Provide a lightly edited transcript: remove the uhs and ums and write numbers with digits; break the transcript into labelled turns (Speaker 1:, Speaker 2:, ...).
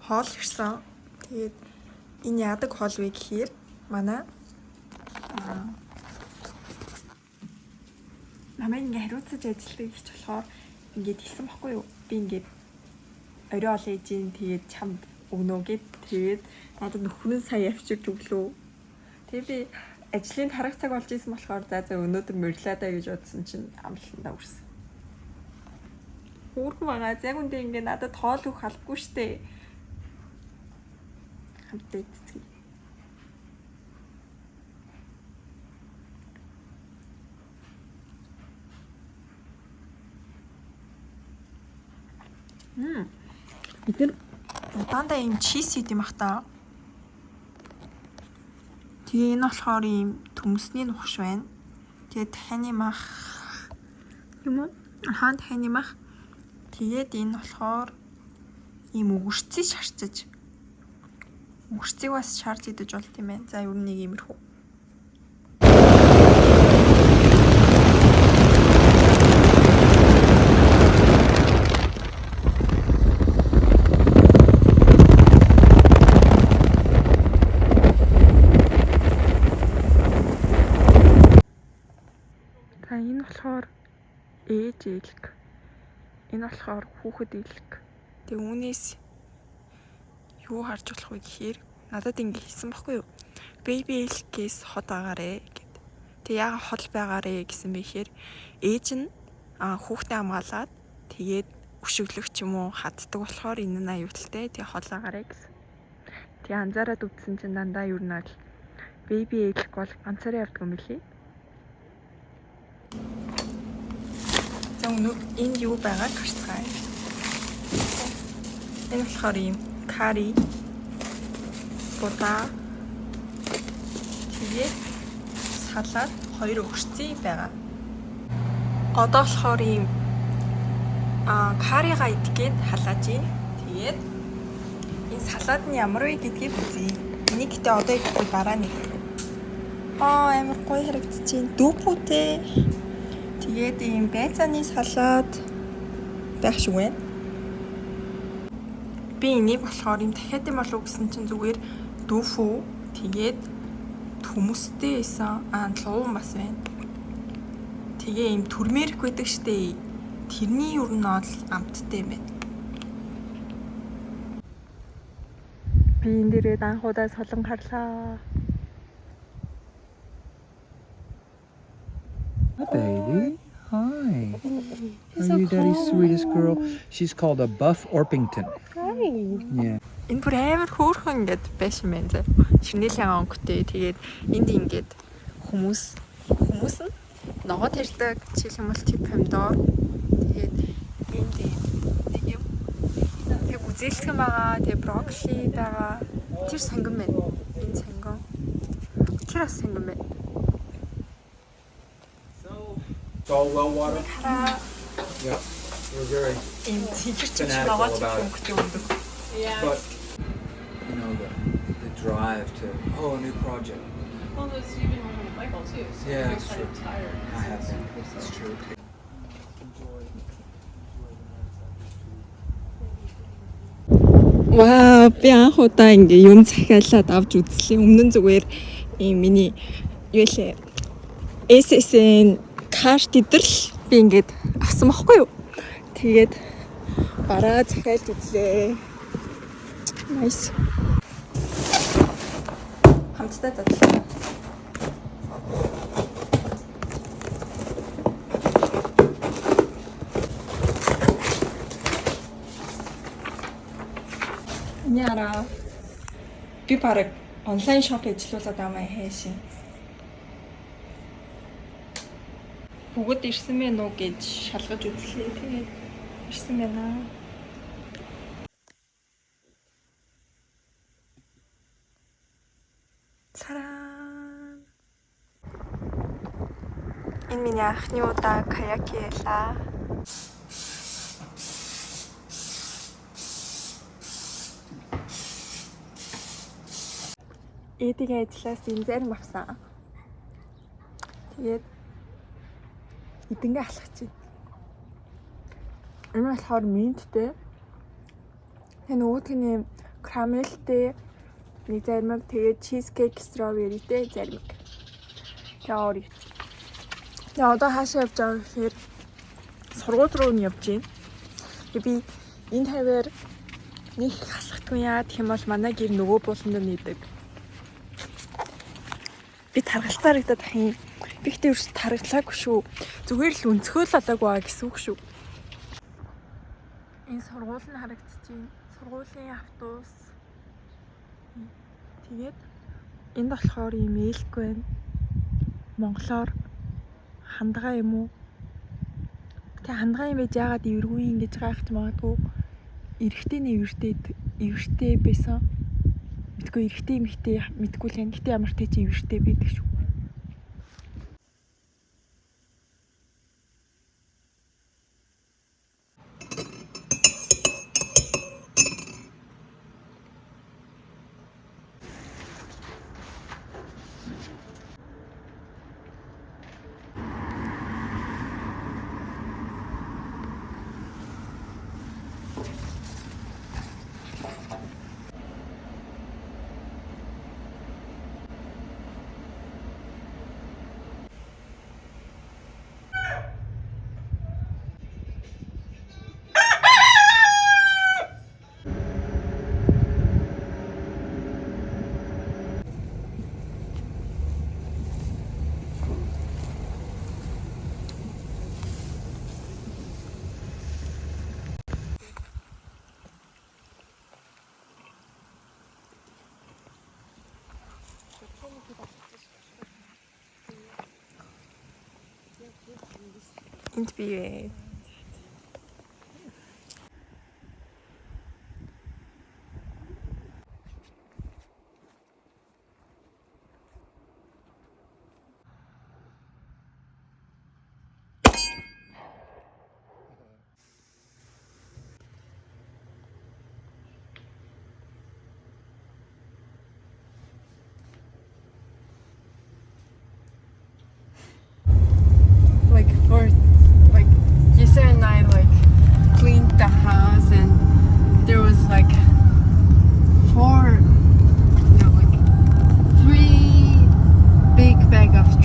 Speaker 1: хоол ирсэн. Тэгээд энэ яадаг хоол вэ гэхээр манай намайг ингээ хариуцаж ажилладаг гэж болохоор ингээд хэлсэн баггүй юу? Би ингээд орой ол ээж ин тэгээд чамд өгнө гэд тэгээд надад нөхрөө сая авчирч өглөө. Тэгээд би ажлын тарах цаг болж исэн болохоор за өнөөдөр морилаадаа гэж бодсон чинь амлалтандаа үрсэн. Хөөрхөн байгаа. Яг үндэ ингээ надад хоол өгөх албагүй штэ. Хамтдаа идцгээе. Бид нэр удаандаа юм чиз идэм ах та. Тэгээ энэ болохоор ийм төмсний нухш байна. Тэгээд таны мах юм уу? Хаан таны мах. Тэгээд энэ болохоор ийм өгөрцгийг шарчиж. Өгөрцгийг бас шарж идэж болт юм байна. За ер нь нэг иймэрхүү. За энэ болохоор ээж ээлг. Энэ болохоор хүүхэд ээлг. Тэгээ үүнээс юу харж болох вэ гэхээр надад ингэ хэлсэн баггүй юу? Baby ээлгээс хот агаарэ гэд. Тэгээ яага хол байгаарэ гэсэн бэ гэхээр ээж нь хүүхдээ хамгаалаад тэгээд өшөглөх ч юм уу хаддаг болохоор энэ нь аюултай. Тэгээ хол агаарэ гэсэн. Тэгээ анзаараад үзсэн чинь дандаа юу наа л baby ээлг бол ганцаараа явдаг юм билий. Энд юу байгааг харцгаая. Энэ болохоор юм карри, будаа, тэгээд салаад хоёр өгөрцөө байгаа. Одоо болохоор юм каррига идгээд халааж ийн. Тэгээд энэ салаад нь ямар вэ гэдгийг үзье. Энийг гэтээ одоо идэхгүй дараа нэг. Амар гоё харагдчихээн. Дүүпүүтэй. Тэгээд ийм байцааны салаад байх шиг байна. Би энийг болохоор юм дахиад юм болов гэсэн чинь зүгээр дүүфүү тэгээд төмөстэй исэн луун бас байна. Тэгээ ийм турмерик байдаг штэ. Тэрний ер нь ол амттай юм байна. Би энэ дээрээ анхудаа солон харлаа.
Speaker 2: Baby, hi. Are you Daddy's sweetest girl? She's called a Buff Orpington.
Speaker 3: Hi.
Speaker 2: Yeah.
Speaker 1: Энэ бүр амар хөөрхөн ингээд байшин байна заа. Шинэлийн онготой. Тэгээд энд ингээд хүмүүс нь ногоо тарьдаг, жишээлх юм бол тип помидор. Тэгээд энд нэг юм. Тэг үзээлцгэн байгаа, тэг брокколи байгаа. Тэр санган байна. Энэ санган. Тэр бас санган байна.
Speaker 2: It's all well water.
Speaker 1: Yeah.
Speaker 2: We're very fanatical about it.
Speaker 3: Yeah.
Speaker 2: But you know the drive to a new project.
Speaker 3: Well, you've been working with Michael too, so
Speaker 2: Yeah,
Speaker 3: you're
Speaker 2: that's
Speaker 3: kind
Speaker 2: true.
Speaker 3: of tired.
Speaker 2: I have been. It's true.
Speaker 1: Вау, би анх удаа ингээ юм захиалаад авч үзлээ. Өмнө нь зүгээр ийм миний юу лээ. SSN карт идэрл би ингээд авсан байхгүй юу. Тэгээд бараа захиалж үзлээ. Nice. Хамтдаа задлаа. Яра. Би бараг онлайн шоп ажиллуулад байгаа хайшин. Бүгд ирсэн мэн үү гэж шалгаж үзлээ. Тэгээд ирсэн байна. Цараа. Энэ миний анхны удаа каяк хийлаа. Эдийн ажлаас энэ зарим авсан. Тэгээд эдингээ алхаж байна. Энэ болохоор минттэй. Тэгээ нөгөөдгний Карамельтэй нэг заримыг тэгээд cheesecake strawberryтэй заримыг. Яори. Яа одоо хаашаа явж байгаа гэхээр сургууль руу нь явж байна. Би энэ хаваар нэг хасахдгүй яа гэх юм бол манай гэр нөгөө бууланд нийдэг. Би таргалцаарагдаад тахын. Би ихтэй ерөөс таргалаагүй шүү. Зүгээр л өнцгөөл олоогүй гэсэн үг шүү. Энэ сургууль нь харагдаж байна. Сургуулийн автобус. Тэгээд энд болохоор ийм ээлг байна. Монголоор хандгаа юм уу? Тэ хандгаа юм байж яагаад эвэргүй ингэж гайхаж магадгүй. Эрэгтэй эвэртэй байсан. Мэдгүй эрэгтэй эмэгтэй мэдгүй л энэ. Гэтэ ямар ч чи эвэртэй байдаг шүү. Энд би вэ. Like 4